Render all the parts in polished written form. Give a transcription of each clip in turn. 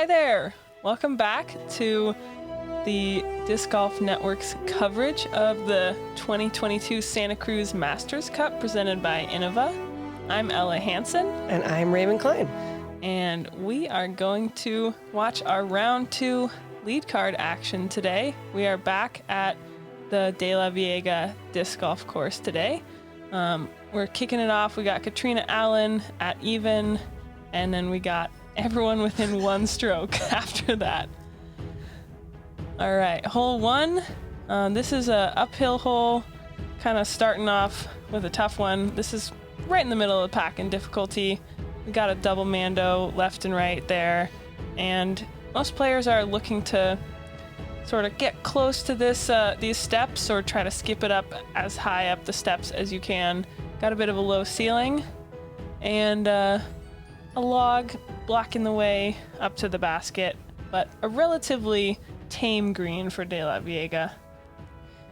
Hi there! Welcome back to the Disc Golf Network's coverage of the 2022 Santa Cruz Masters Cup presented by Innova. I'm Ella Hansen. And I'm Raven Klein. And we are going to watch our round 2 lead card action today. We are back at the Delaveaga disc golf course today. We're kicking it off. We got Catrina Allen at even, and then we got everyone within one stroke after that. All right, hole 1. This is a uphill hole, kind of starting off with a tough one. This is right in the middle of the pack in difficulty. We got a double mando left and right there, and most players are looking to sort of get close to these steps or try to skip it up as high up the steps as you can. Got a bit of a low ceiling and a log blocking the way up to the basket, but a relatively tame green for Delaveaga.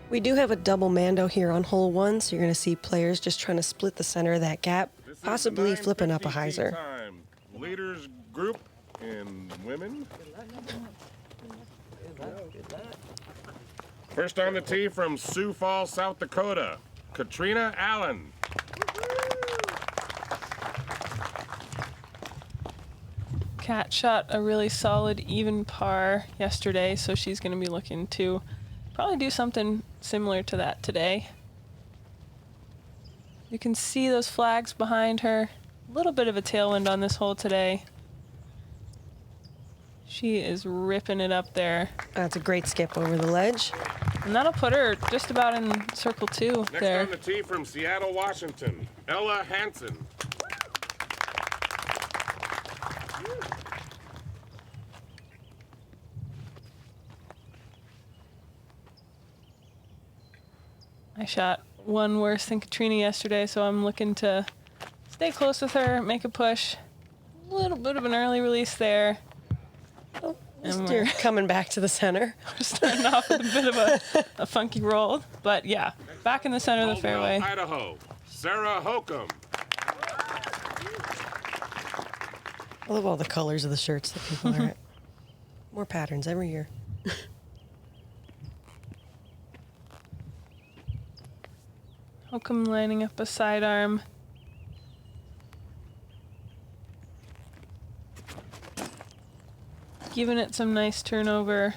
We do have a double mando here on hole 1, so you're going to see players just trying to split the center of that gap, possibly flipping up a hyzer. Leaders group in women. First on the tee from Sioux Falls, South Dakota, Catrina Allen. Kat shot a really solid even par yesterday, so she's going to be looking to probably do something similar to that today. You can see those flags behind her. A little bit of a tailwind on this hole today. She is ripping it up there. That's a great skip over the ledge. And that'll put her just about in circle 2 Next there. on the tee from Seattle, Washington, Ella Hansen. I shot one worse than Catrina yesterday, so I'm looking to stay close with her, make a push. A little bit of an early release there. Oh, And you're coming back to the center. We're starting off with a bit of a funky roll, but yeah, back in the center of the fairway. Idaho, Sarah Hokom. I love all the colors of the shirts that people are at. More patterns every year. Hokom lining up a sidearm. Giving it some nice turnover.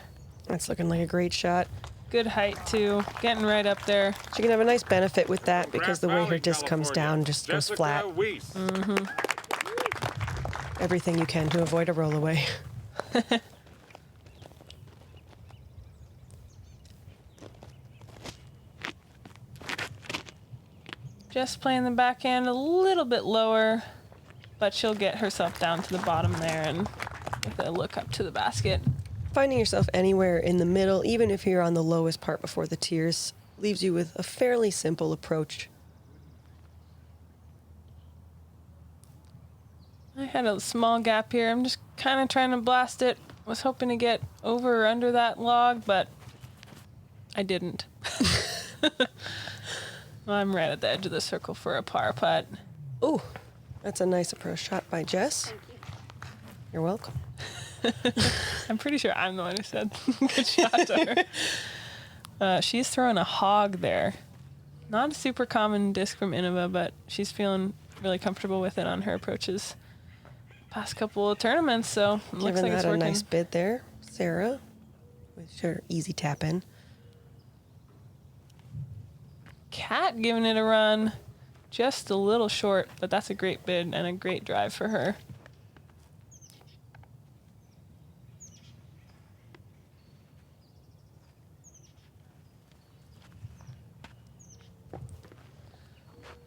That's looking like a great shot. Good height too, getting right up there. She can have a nice benefit with that because the way her Valley, disc comes California, down just goes Jessica flat. Weese. Everything you can to avoid a rollaway. Just playing the backhand a little bit lower, but she'll get herself down to the bottom there and with a look up to the basket. Finding yourself anywhere in the middle, even if you're on the lowest part before the tiers, leaves you with a fairly simple approach. I had a small gap here. I'm just kind of trying to blast it. Was hoping to get over or under that log, but I didn't. Well, I'm right at the edge of the circle for a par putt. Ooh, that's a nice approach shot by Jess. You're welcome. I'm pretty sure I'm the one who said good shot to her. She's throwing a hog there. Not a super common disc from Innova, but she's feeling really comfortable with it on her approaches past couple of tournaments, so it looks Giving like it's that a working. nice bid there, Sarah, with her easy tap in. Kat giving it a run, just a little short, but that's a great bid and a great drive for her.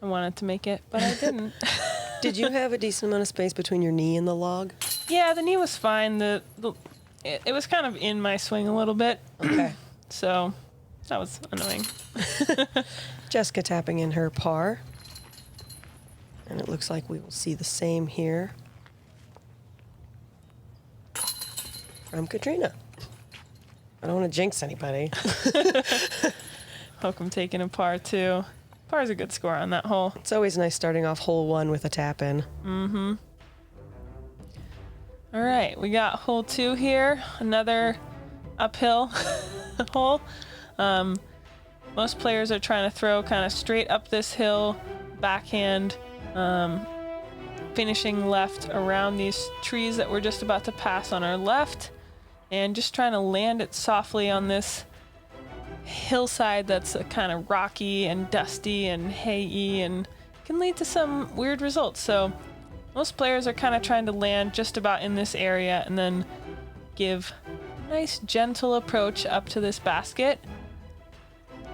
I wanted to make it, but I didn't. Did you have a decent amount of space between your knee and the log? Yeah, the knee was fine. It was kind of in my swing a little bit. Okay. So that was annoying. Jessica tapping in her par. And it looks like we will see the same here from Catrina. I don't want to jinx anybody. Hokom taking a par too. Par's a good score on that hole. It's always nice starting off hole 1 with a tap in. Mm-hmm. All right, we got hole 2 here, another uphill hole. Most players are trying to throw kind of straight up this hill, backhand, finishing left around these trees that we're just about to pass on our left, and just trying to land it softly on this hillside that's kind of rocky and dusty and hay-y and can lead to some weird results. So most players are kind of trying to land just about in this area and then give a nice gentle approach up to this basket.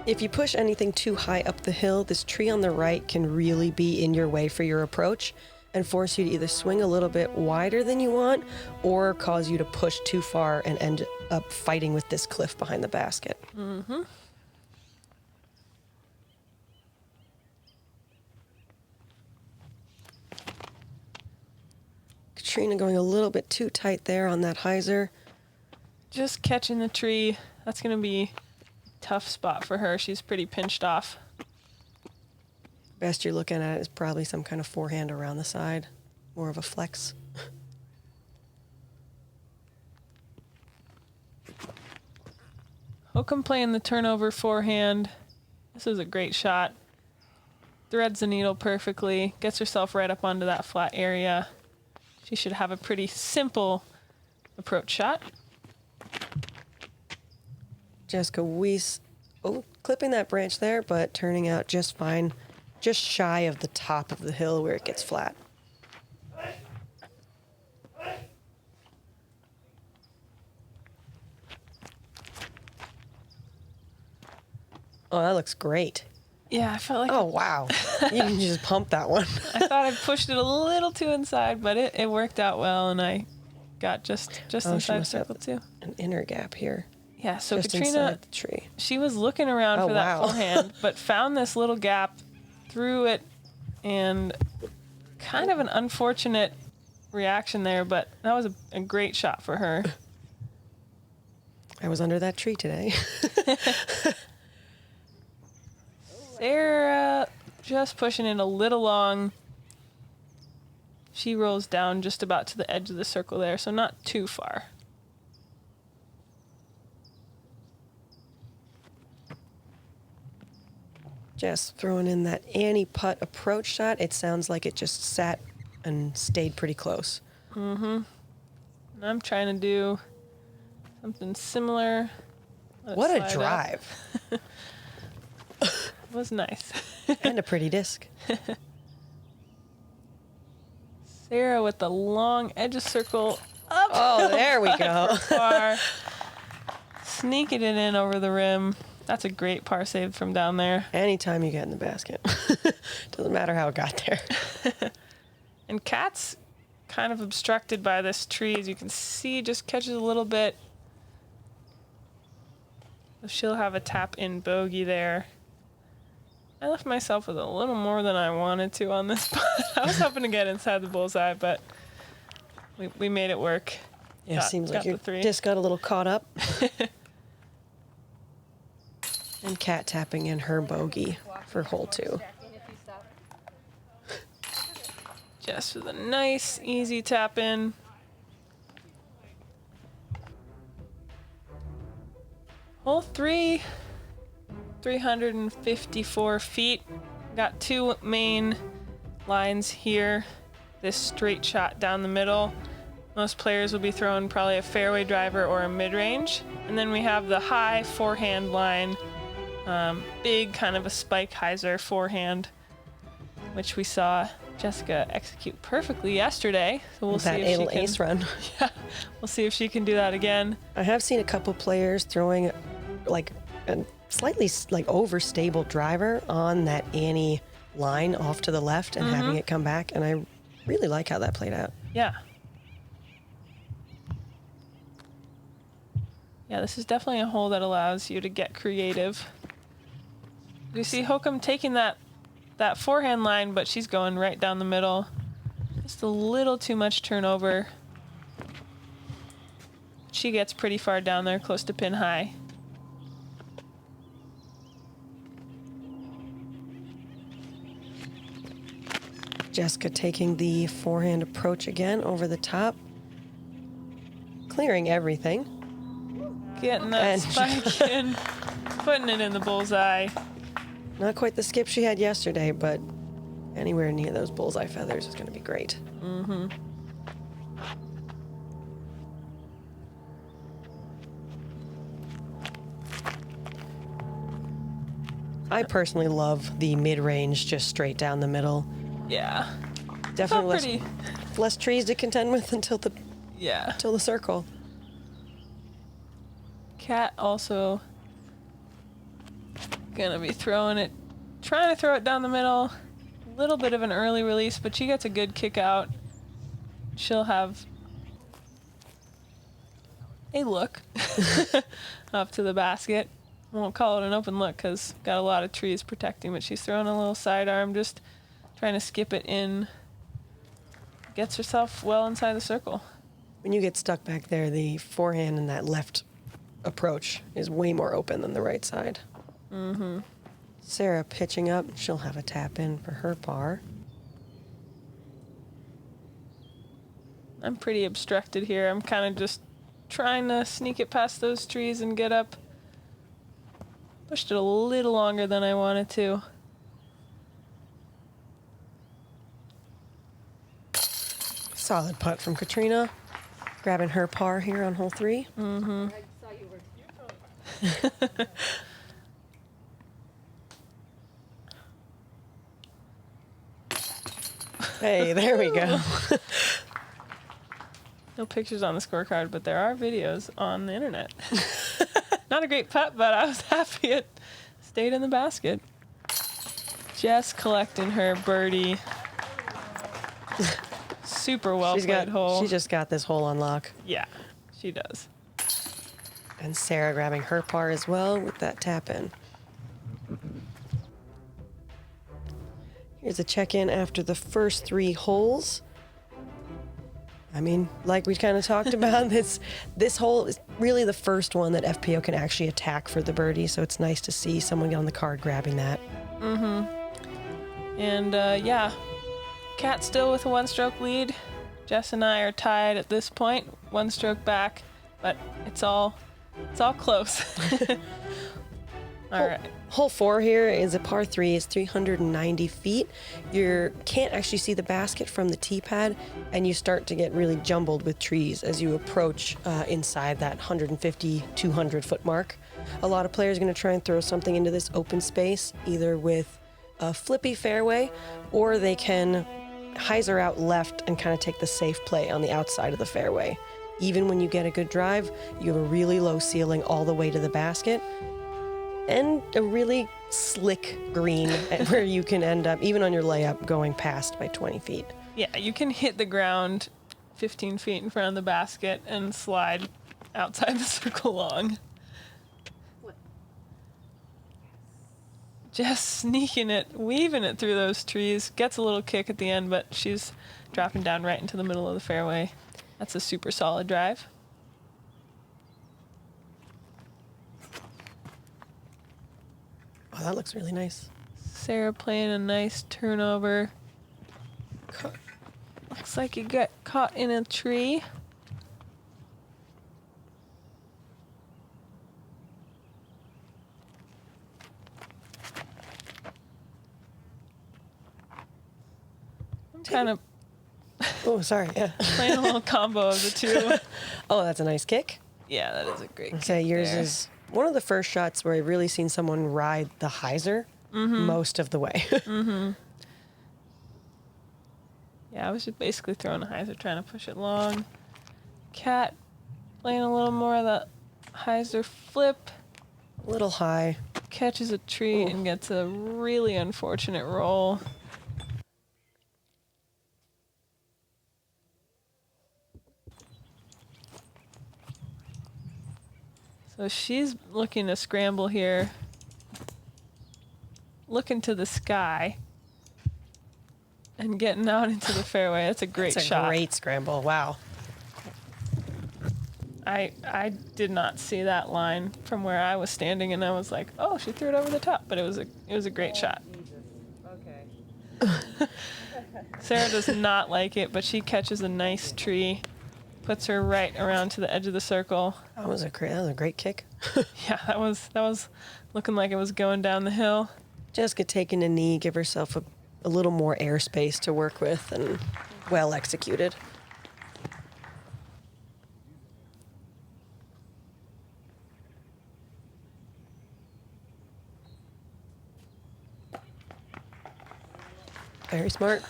If you push anything too high up the hill, this tree on the right can really be in your way for your approach and force you to either swing a little bit wider than you want or cause you to push too far and end up fighting with this cliff behind the basket. Mm-hmm. Catrina going a little bit too tight there on that hyzer. Just catching the tree. That's going to be a tough spot for her. She's pretty pinched off. Best you're looking at is probably some kind of forehand around the side. More of a flex. Hokom playing the turnover forehand. This is a great shot. Threads the needle perfectly. Gets herself right up onto that flat area. She should have a pretty simple approach shot. Jessica Weese, clipping that branch there, but turning out just fine. Just shy of the top of the hill where it gets flat. Oh, that looks great. Yeah, I felt like... Oh, wow. You can just pump that one. I thought I pushed it a little too inside, but it worked out well, and I got just inside circle 2. An inner gap here. Yeah, so just Catrina, inside the tree. She was looking around for that forehand, but found this little gap, threw it, and kind of an unfortunate reaction there, but that was a great shot for her. I was under that tree today. Sarah just pushing it a little long. She rolls down just about to the edge of the circle there, so not too far. Just throwing in that Annie putt approach shot. It sounds like it just sat and stayed pretty close. Mm-hmm. And I'm trying to do something similar. What a drive. It was nice. And a pretty disc. Sarah with the long edge of circle up. Oh, there we go. Far. Sneaking it in over the rim. That's a great par save from down there. Anytime you get in the basket. Doesn't matter how it got there. And Kat's kind of obstructed by this tree. As you can see, just catches a little bit. So she'll have a tap in bogey there. I left myself with a little more than I wanted to on this spot. I was hoping to get inside the bullseye, but we made it work. Yeah, seems like your disc got a little caught up. And Kat tapping in her bogey for hole 2. Just with a nice, easy tap in. Hole 3, 354 feet. Got 2 main lines here. This straight shot down the middle. Most players will be throwing probably a fairway driver or a mid-range. And then we have the high forehand line. Big kind of a spike hyzer forehand, which we saw Jessica execute perfectly yesterday. So we'll see if she can. Ace run. Yeah, we'll see if she can do that again. I have seen a couple players throwing like a slightly like overstable driver on that Annie line off to the left and having it come back, and I really like how that played out. Yeah. Yeah, this is definitely a hole that allows you to get creative. You see Hokom taking that forehand line, but she's going right down the middle. Just a little too much turnover. She gets pretty far down there, close to pin high. Jessica taking the forehand approach again over the top. clearing everything. Getting that And- spike in, putting it in the bullseye. Not quite the skip she had yesterday, but anywhere near those bullseye feathers is going to be great. Mm-hmm. I personally love the mid-range, just straight down the middle. Yeah. Definitely Felt pretty. less trees to contend with until the circle. Cat also gonna be trying to throw it down the middle. A little bit of an early release, but she gets a good kick out. She'll have a look up to the basket. Won't call it an open look because got a lot of trees protecting, but she's throwing a little sidearm, just trying to skip it in. Gets herself well inside the circle. When you get stuck back there, the forehand and that left approach is way more open than the right side. Mm-hmm. Sarah pitching up. She'll have a tap in for her par. I'm pretty obstructed here. I'm kind of just trying to sneak it past those trees and get up. Pushed it a little longer than I wanted to. Solid putt from Catrina. Grabbing her par here on hole 3. Mm-hmm. Hey, there we go. No pictures on the scorecard, but there are videos on the internet. Not a great putt, but I was happy it stayed in the basket. Just collecting her birdie. Super well played hole. She just got this hole on lock. Yeah, she does. And Sarah grabbing her par as well with that tap in. Here's a check-in after the first 3 holes. I mean, like we kind of talked about, this hole is really the first one that FPO can actually attack for the birdie, so it's nice to see someone get on the card grabbing that. Mm-hmm. And, yeah, Cat still with a 1-stroke lead. Jess and I are tied at this point, 1 stroke back, but it's all close. All right. Hole 4 here is a par 3. It's 390 feet. You can't actually see the basket from the tee pad, and you start to get really jumbled with trees as you approach inside that 150, 200 foot mark. A lot of players are going to try and throw something into this open space, either with a flippy fairway, or they can hyzer out left and kind of take the safe play on the outside of the fairway. Even when you get a good drive, you have a really low ceiling all the way to the basket, and a really slick green where you can end up, even on your layup, going past by 20 feet. Yeah, you can hit the ground 15 feet in front of the basket and slide outside the circle long. Just sneaking it, weaving it through those trees. Gets a little kick at the end, but she's dropping down right into the middle of the fairway. That's a super solid drive. Oh, that looks really nice. Sarah playing a nice turnover. Looks like you got caught in a tree. I'm kind of Oh, sorry. Yeah. playing a little combo of the two. Oh, that's a nice kick. Yeah, that is a great Okay, kick yours there. is one of the first shots where I've really seen someone ride the hyzer most of the way. Yeah, I was just basically throwing a hyzer, trying to push it long. Cat playing a little more of the hyzer flip. A little high. Catches a tree and gets a really unfortunate roll. So she's looking to scramble here. Looking to the sky. And getting out into the fairway. That's a great It's a shot. great scramble. Wow. I did not see that line from where I was standing, and I was like, oh, she threw it over the top. But it was a great shot. Okay. Sarah does not like it, but she catches a nice tree puts her right around to the edge of the circle. That was a great kick. Yeah, that was looking like it was going down the hill. Jessica taking a knee, give herself a little more airspace to work with, and well executed. Very smart.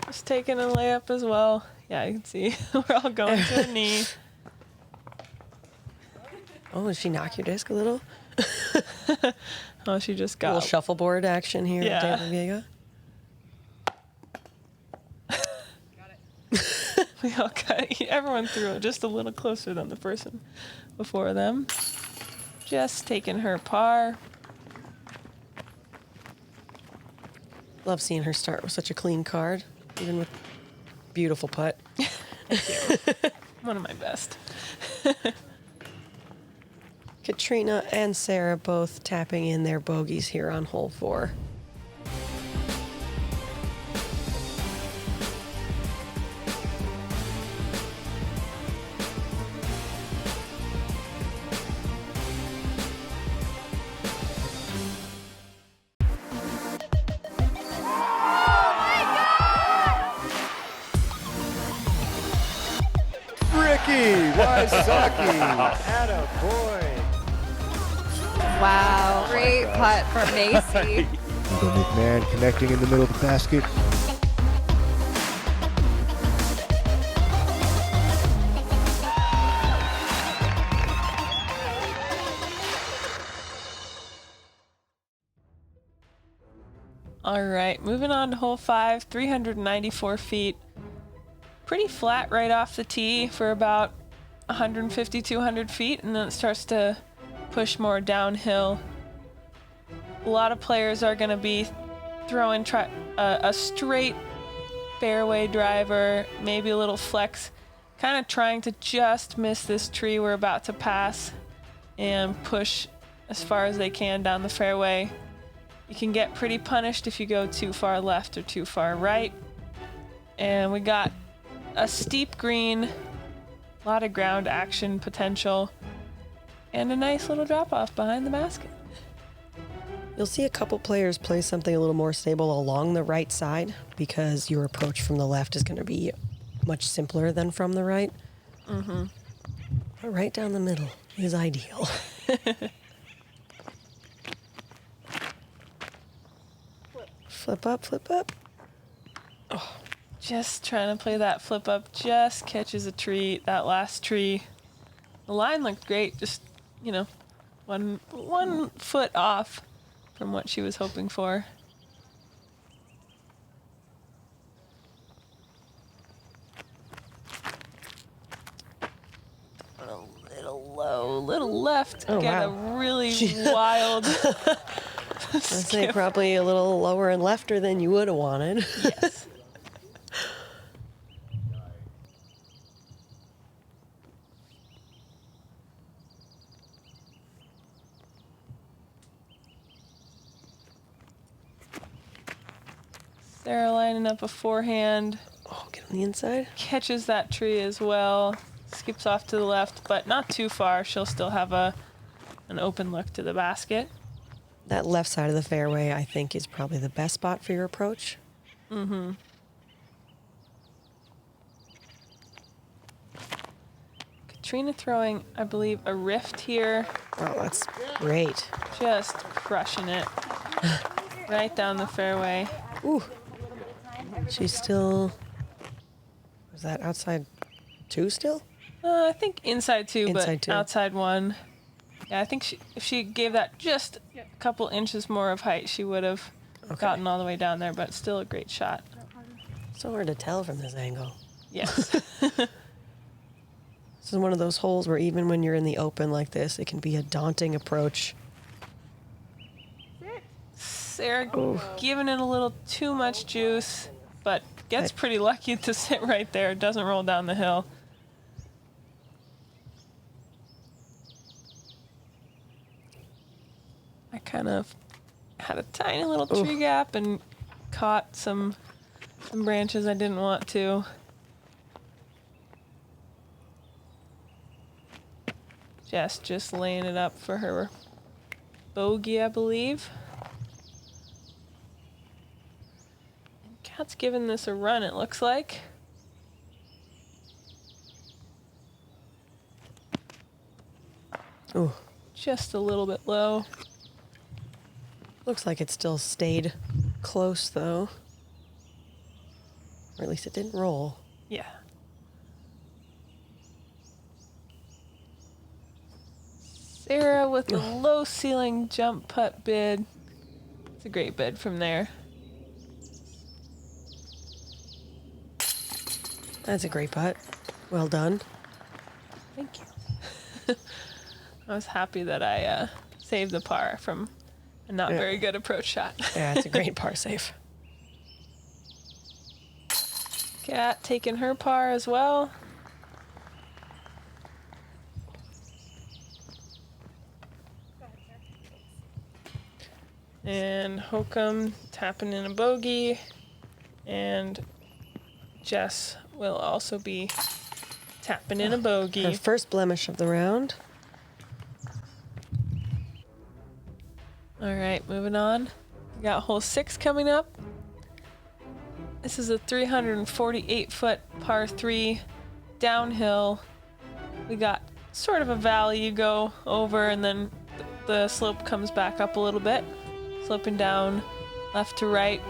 Just taking a layup as well. Yeah, you can see we're all going to a knee. Oh, did she knock your disc a little? Oh, she just A got little shuffleboard action here Yeah. at Delaveaga. We all got everyone threw it just a little closer than the person before them. Just taking her par. Love seeing her start with such a clean card, even with beautiful putt. One of my best. Catrina and Sarah both tapping in their bogeys here on hole 4. Ricky Wysocki. Attaboy. Wow, great putt from Macy. Hugo McMahon connecting in the middle of the basket. All right, moving on to hole 5, 394 feet. Pretty flat right off the tee for about 150, 200 feet, and then it starts to push more downhill. A lot of players are going to be throwing a straight fairway driver, maybe a little flex, kind of trying to just miss this tree we're about to pass and push as far as they can down the fairway. You can get pretty punished if you go too far left or too far right. And we got a steep green, a lot of ground action potential, and a nice little drop off behind the basket. You'll see a couple players play something a little more stable along the right side because your approach from the left is going to be much simpler than from the right. Mm-hmm. But right down the middle is ideal. Flip up, flip up. Oh. Just trying to play that flip up, just catches a tree, that last tree. The line looked great, just, you know, one foot off from what she was hoping for. A little low, little left. Oh, Get wow. a really wild I'd say probably a little lower and lefter than you would have wanted. Yes. Sarah lining up a forehand. Oh, get on the inside. Catches that tree as well. Skips off to the left, but not too far. She'll still have an open look to the basket. That left side of the fairway, I think, is probably the best spot for your approach. Mm-hmm. Catrina throwing, I believe, a rift here. Oh, that's great. Just crushing it. Right down the fairway. Ooh. She's still... Was that outside 2 still? I think inside 2, Inside but 2. outside 1. Yeah, I think if she gave that just a couple inches more of height, she would have gotten all the way down there, but still a great shot. So hard to tell from this angle. Yes. This is one of those holes where even when you're in the open like this, it can be a daunting approach. Sarah giving it a little too much juice, but gets pretty lucky to sit right there. Doesn't roll down the hill. I kind of had a tiny little tree gap and caught some branches I didn't want to. Jess just laying it up for her bogey, I believe. And Kat's giving this a run, it looks like. Ooh, Just a little bit low. looks like it still stayed close though. Or at least it didn't roll. Yeah. Sarah with a low ceiling jump putt bid. It's a great bid from there. That's a great putt. Well done. Thank you. I was happy that I saved the par from a not very good approach shot. Yeah, it's a great par save. Kat taking her par as well. And Hokom tapping in a bogey. And Jess will also be tapping in a Her bogey. first blemish of the round. All right, moving on. We got hole 6 coming up. This is a 348-foot par 3 downhill. We got sort of a valley you go over, and then the slope comes back up a little bit, sloping down left to right.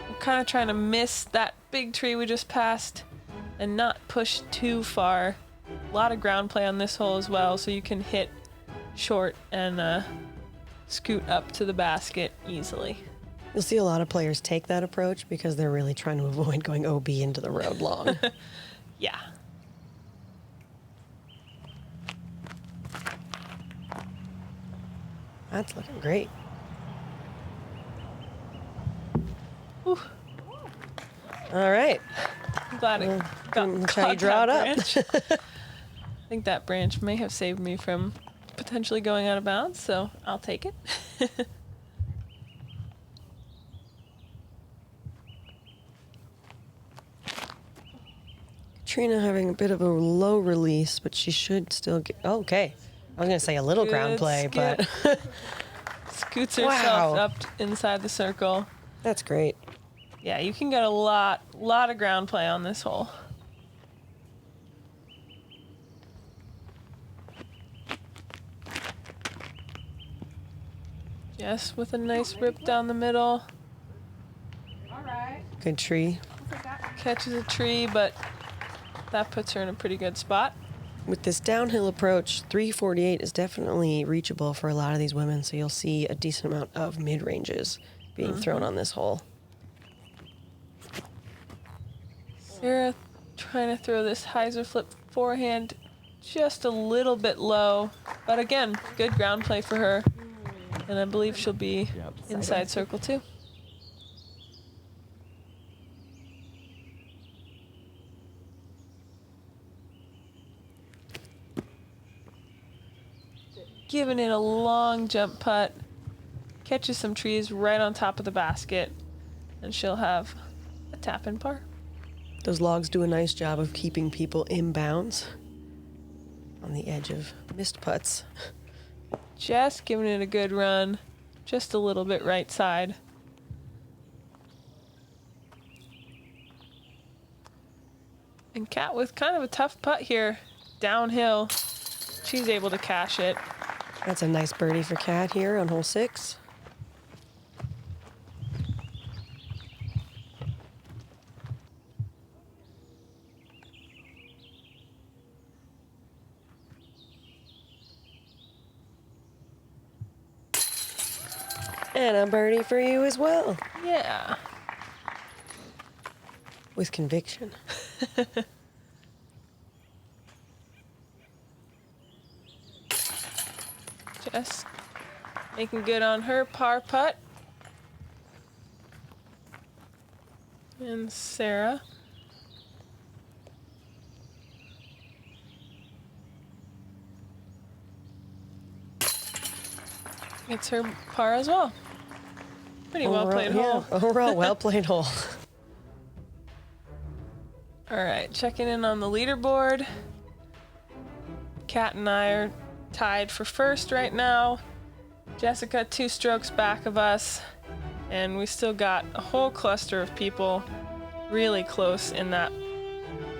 I'm kind of trying to miss that big tree we just passed and not push too far. A lot of ground play on this hole as well, so you can hit short and scoot up to the basket easily. You'll see a lot of players take that approach because they're really trying to avoid going OB into the road long. Yeah. That's looking great. Whew. All right. I'm glad it got That's how you caught draw it that up. branch. I think that branch may have saved me from potentially going out of bounds, so I'll take it. Catrina having a bit of a low release, but she should still get. Oh, okay. I was going to say a little ground Good play, skip. but Scoots herself Wow. up inside the circle. that's great. Yeah, you can get a lot of ground play on this hole. Jess with a nice rip down the middle. Good tree. Catches a tree, but that puts her in a pretty good spot. With this downhill approach, 348 is definitely reachable for a lot of these women, so you'll see a decent amount of mid-ranges being thrown on this hole. Sarah trying to throw this hyzer flip forehand just a little bit low, but again, good ground play for her. And I believe she'll be inside circle too. Giving it a long jump putt. Catches some trees right on top of the basket. And she'll have a tap in par. Those logs do a nice job of keeping people in bounds on the edge of missed putts. Just giving it a good run. Just a little bit right side. And Kat with kind of a tough putt here. Downhill. She's able to cash it. That's a nice birdie for Kat here on hole 6. And a birdie for you as well, Yeah. with conviction. Just making good on her par putt. And Sarah. It's her par as well. Pretty well played hole. Overall, well played hole. All right, checking in on the leaderboard. Kat and I are tied for first right now. Jessica 2 strokes back of us, and we still got a whole cluster of people really close in that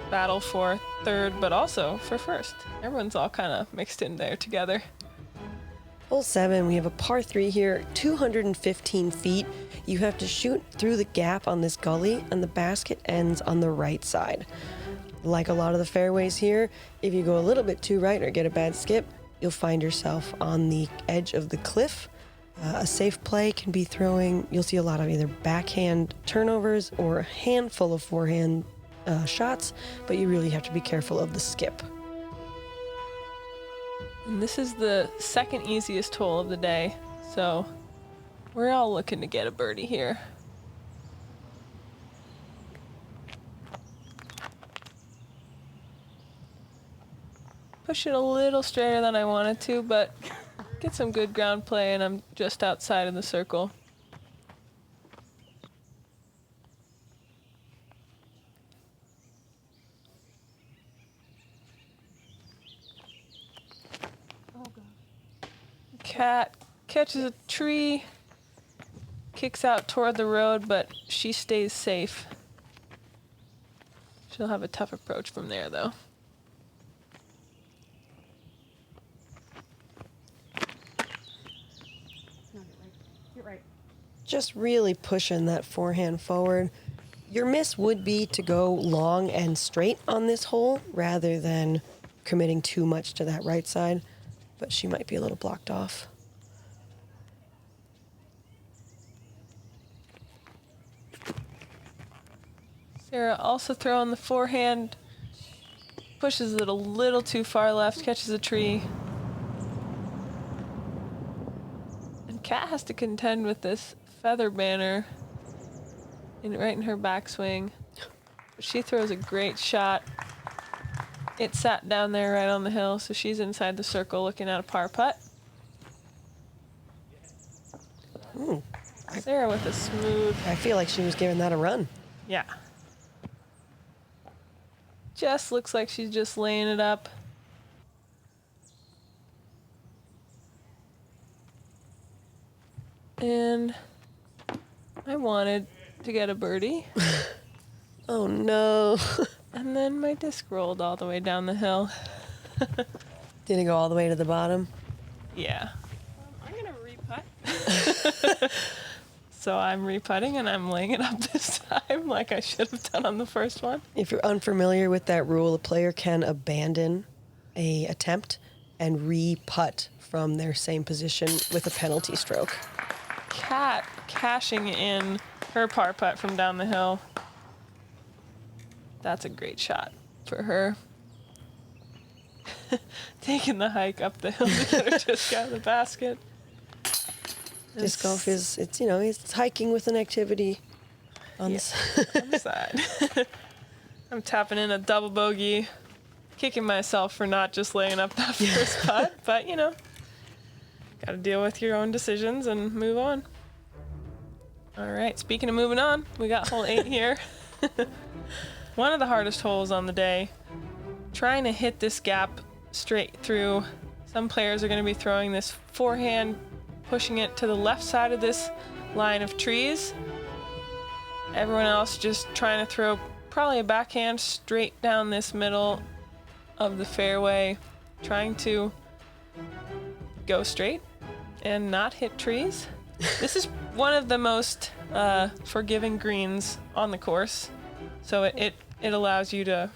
battle for third, but also for first. Everyone's all kind of mixed in there together. Hole 7, we have a par 3 here, 215 feet. You have to shoot through the gap on this gully, and the basket ends on the right side. Like a lot of the fairways here, if you go a little bit too right or get a bad skip, you'll find yourself on the edge of the cliff. A safe play can be throwing, you'll see a lot of either backhand turnovers or a handful of forehand shots, but you really have to be careful of the skip. And this is the second easiest hole of the day, so we're all looking to get a birdie here. Push it a little straighter than I wanted to, but get some good ground play, and I'm just outside of the circle. Cat catches a tree, kicks out toward the road, but she stays safe. She'll have a tough approach from there, though. Just really pushing that forehand forward. Your miss would be to go long and straight on this hole rather than committing too much to that right side, but she might be a little blocked off. Sarah also throwing the forehand, pushes it a little too far left, catches a tree. And Kat has to contend with this feather banner right in her backswing. She throws a great shot. It sat down there right on the hill, so she's inside the circle looking at a par putt. Sarah with a smooth. I feel like she was giving that a run. Yeah. Jess looks like she's just laying it up. And I wanted to get a birdie. Oh no. And then my disc rolled all the way down the hill. Did it go all the way to the bottom? Yeah. I'm going to re-putt. So I'm re-putting and I'm laying it up this time like I should have done on the first one. If you're unfamiliar with that rule, a player can abandon a attempt and re-putt from their same position with a penalty stroke. Kat cashing in her par putt from down the hill. That's a great shot for her. Taking the hike up the hill to get her disc out of the basket. Disc golf is, it's hiking with an activity on on the side. I'm tapping in a double bogey, kicking myself for not just laying up that first putt, but got to deal with your own decisions and move on. All right, speaking of moving on, we got hole 8 here. One of the hardest holes on the day. Trying to hit this gap straight through. Some players are going to be throwing this forehand, pushing it to the left side of this line of trees. Everyone else just trying to throw probably a backhand straight down this middle of the fairway, trying to go straight and not hit trees. This is one of the most forgiving greens on the course, so it allows you to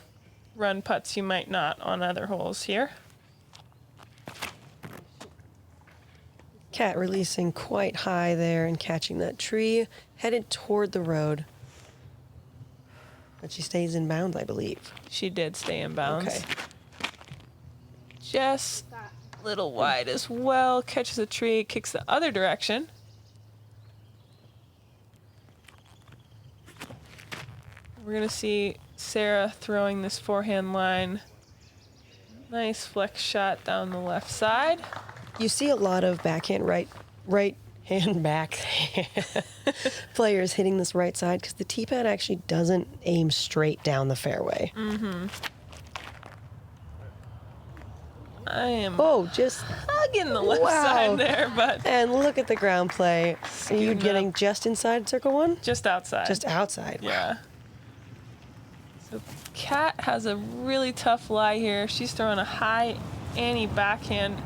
run putts you might not on other holes here. Cat releasing quite high there and catching that tree, headed toward the road. But she stays in bounds, I believe. She did stay in bounds. Okay. Just a little wide as well. Catches a tree, kicks the other direction. We're going to see Sarah throwing this forehand line. Nice flex shot down the left side. You see a lot of backhand right hand back players hitting this right side because the tee pad actually doesn't aim straight down the fairway. Mm-hmm. I am just hugging the left wow. side there, but And look at the ground play. Are you Scooting getting up. just inside circle one? just outside. Just outside. Yeah. So Kat has a really tough lie here. She's throwing a high Annie backhand,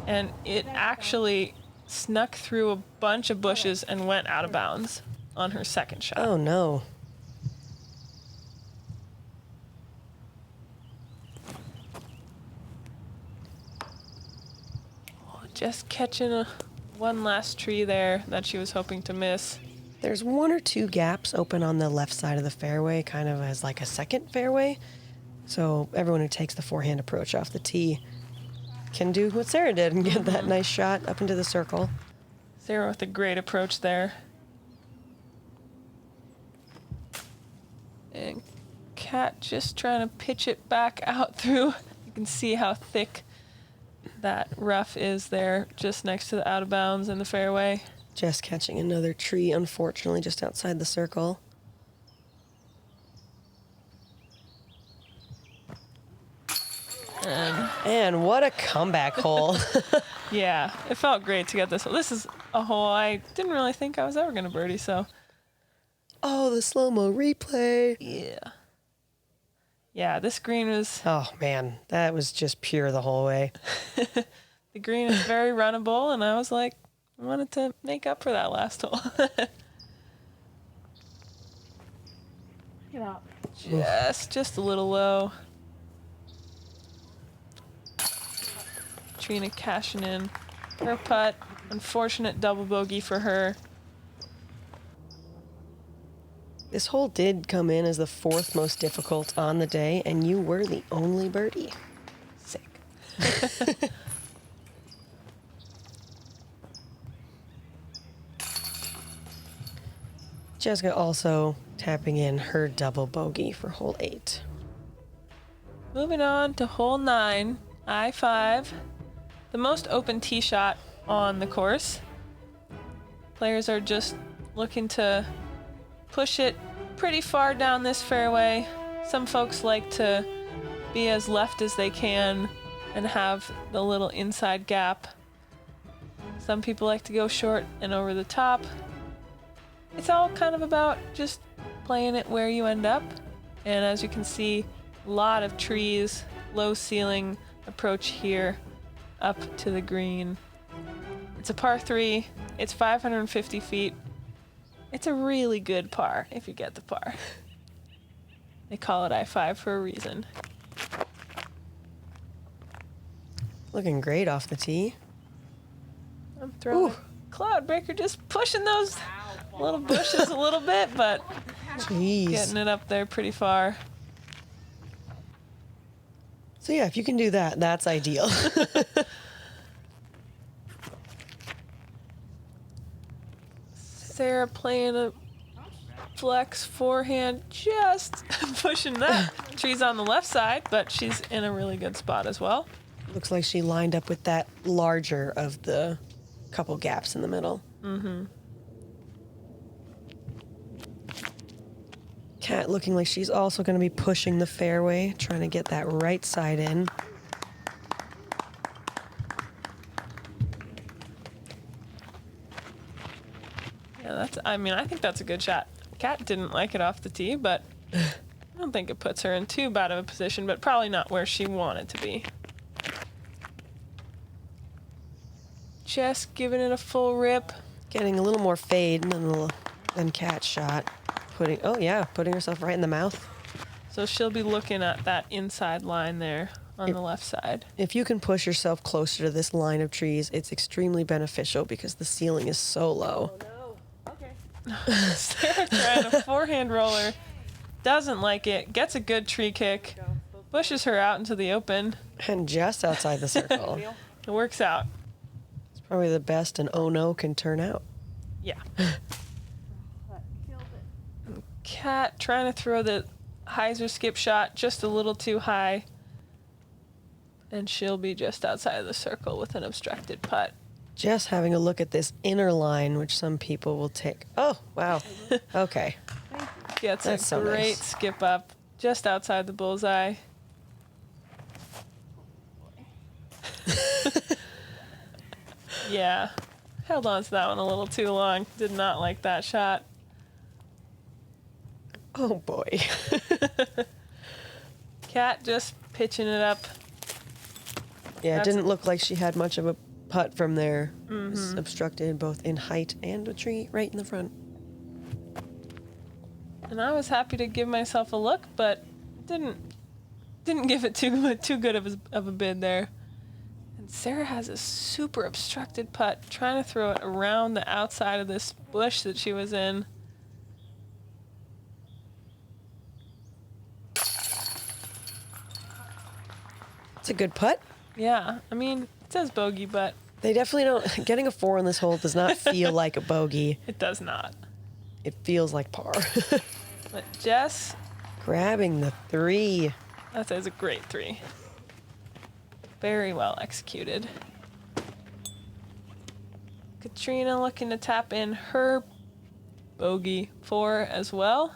and it actually snuck through a bunch of bushes and went out of bounds on her second shot. Oh no. Just catching one last tree there that she was hoping to miss. There's one or two gaps open on the left side of the fairway, kind of as like a second fairway. So everyone who takes the forehand approach off the tee can do what Sarah did and get that nice shot up into the circle. Sarah with a great approach there. And Kat just trying to pitch it back out through. You can see how thick that rough is there just next to the out of bounds in the fairway. Just catching another tree, unfortunately, just outside the circle. And what a comeback hole. Yeah, it felt great to get this. This is a hole I didn't really think I was ever going to birdie, so. Oh, the slow-mo replay. Yeah. Yeah, this green was, Oh, man, that was just pure the whole way. the green is very runnable, and I was like, I wanted to make up for that last hole. Just a little low. Catrina cashing in her putt. Unfortunate double bogey for her. This hole did come in as the fourth most difficult on the day, and you were the only birdie. Sick. Jessica also tapping in her double bogey for hole 8. Moving on to hole 9, I-5. The most open tee shot on the course. Players are just looking to push it pretty far down this fairway. Some folks like to be as left as they can and have the little inside gap. Some people like to go short and over the top. It's all kind of about just playing it where you end up. And as you can see, a lot of trees, low ceiling approach here up to the green. It's a par 3. It's 550 feet. It's a really good par if you get the par. They call it I-5 for a reason. Looking great off the tee. I'm throwing Ooh. cloud breaker, just pushing those little bushes a little bit, but Jeez. getting it up there pretty far. So yeah, if you can do that, that's ideal. Sarah playing a flex forehand, just pushing that. Tree's on the left side, but she's in a really good spot as well. Looks like she lined up with that larger of the couple gaps in the middle. Mm-hmm. Kat looking like she's also going to be pushing the fairway, trying to get that right side in. Yeah, I think that's a good shot. Kat didn't like it off the tee, but I don't think it puts her in too bad of a position, but probably not where she wanted to be. Just giving it a full rip. Getting a little more fade than Kat's shot. Putting herself right in the mouth. So she'll be looking at that inside line there on the left side. If you can push yourself closer to this line of trees, it's extremely beneficial because the ceiling is so low. Sarah trying a forehand roller. Doesn't like it. Gets a good tree kick. Pushes her out into the open. And just outside the circle. It works out. It's probably the best an oh no can turn out. Yeah. Kat trying to throw the hyzer skip shot just a little too high. And she'll be just outside of the circle with an obstructed putt. Just having a look at this inner line, which some people will take. Oh, wow. Okay. Gets That's a so great nice. skip up just outside the bullseye. Yeah. Held on to that one a little too long. Did not like that shot. Oh boy. Cat just pitching it up. Yeah, it That's- didn't look like she had much of a putt from there. It was obstructed both in height and a tree right in the front. And I was happy to give myself a look, but didn't give it too good of a bid there. And Sarah has a super obstructed putt, trying to throw it around the outside of this bush that she was in. It's a good putt. Yeah, I mean, it says bogey, but They definitely don't. Getting a 4 on this hole does not feel like a bogey. it does not. It feels like par. But Jess, Grabbing the 3. that is a great 3. Very well executed. Catrina looking to tap in her bogey 4 as well.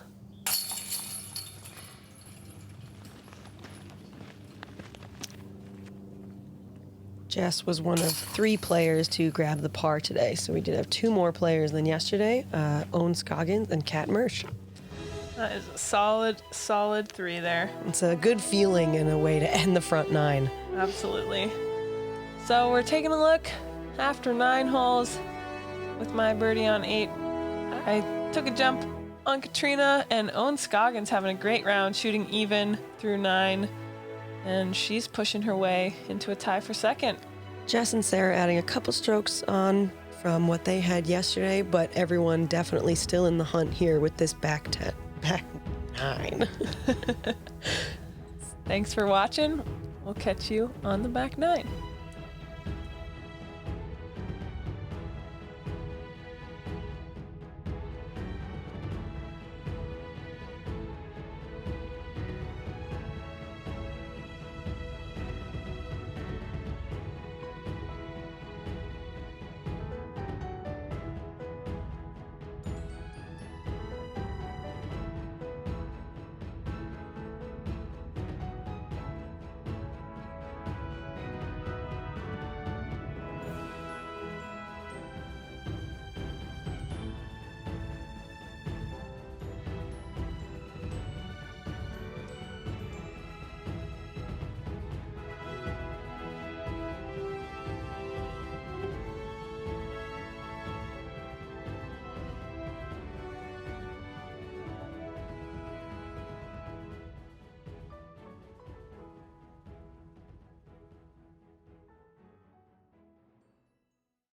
Jess was one of 3 players to grab the par today, so we did have 2 more players than yesterday. Owen Scoggins and Kat Mersch. That is a solid 3 there. It's a good feeling and a way to end the front 9. Absolutely. So we're taking a look after 9 holes with my birdie on 8. I took a jump on Catrina, and Owen Scoggins having a great round, shooting even through 9. And she's pushing her way into a tie for second. Jess and Sarah adding a couple strokes on from what they had yesterday, but everyone definitely still in the hunt here with this back 9. Thanks for watching. We'll catch you on the back 9.